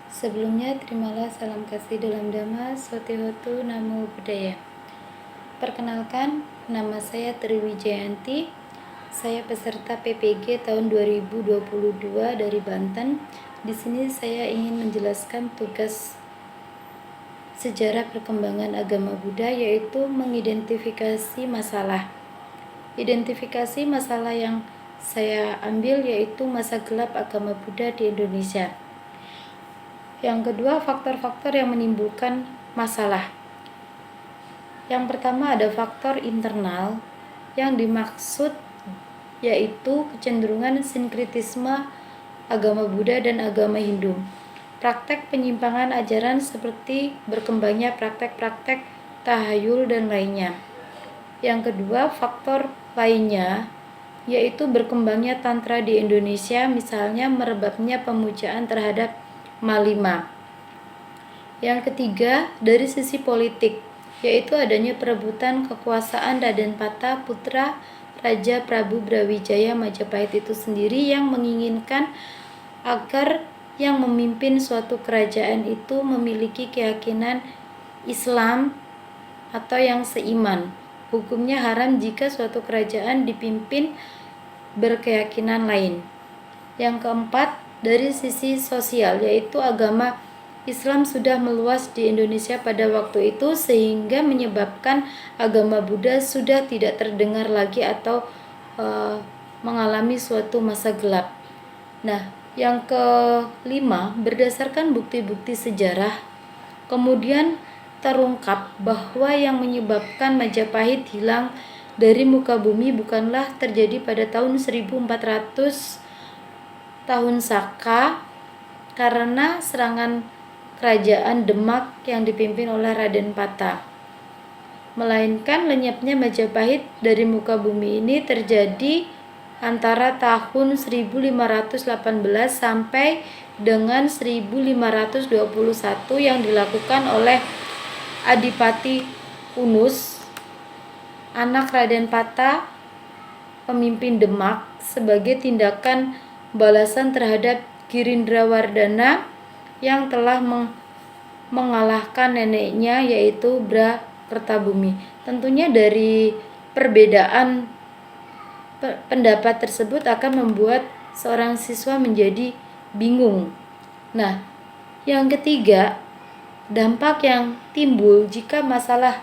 Sebelumnya, terimalah salam kasih dalam Dhamma, Sotihotu Namo Buddhaya. Perkenalkan, nama saya Tri Wijayanti. Saya peserta PPG tahun 2022 dari Banten. Di sini saya ingin menjelaskan tugas sejarah perkembangan agama Buddha, yaitu mengidentifikasi masalah. Identifikasi masalah yang saya ambil yaitu masa gelap agama Buddha di Indonesia. Yang kedua, faktor-faktor yang menimbulkan masalah. Yang pertama ada faktor internal yang dimaksud yaitu kecenderungan sinkretisme agama Buddha dan agama Hindu. Praktek penyimpangan ajaran seperti berkembangnya praktek-praktek tahayul dan lainnya. Yang kedua, faktor lainnya yaitu berkembangnya tantra di Indonesia, misalnya merebaknya pemujaan terhadap Malima. Yang ketiga, dari sisi politik, yaitu adanya perebutan kekuasaan Raden Pata putra Raja Prabu Brawijaya Majapahit itu sendiri yang menginginkan agar yang memimpin suatu kerajaan itu memiliki keyakinan Islam atau yang seiman. Hukumnya haram jika suatu kerajaan dipimpin berkeyakinan lain. Yang keempat, dari sisi sosial, yaitu agama Islam sudah meluas di Indonesia pada waktu itu sehingga menyebabkan agama Buddha sudah tidak terdengar lagi atau mengalami suatu masa gelap. Nah, yang kelima, berdasarkan bukti-bukti sejarah, kemudian terungkap bahwa yang menyebabkan Majapahit hilang dari muka bumi bukanlah terjadi pada tahun 1400 tahun Saka karena serangan kerajaan Demak yang dipimpin oleh Raden Pata, melainkan lenyapnya Majapahit dari muka bumi ini terjadi antara tahun 1518 sampai dengan 1521 yang dilakukan oleh Adipati Unus, anak Raden Pata, pemimpin Demak, sebagai tindakan balasan terhadap Girindrawardhana yang telah mengalahkan neneknya yaitu Bra Kertabumi. Tentunya dari perbedaan pendapat tersebut akan membuat seorang siswa menjadi bingung. Nah, yang ketiga, dampak yang timbul jika masalah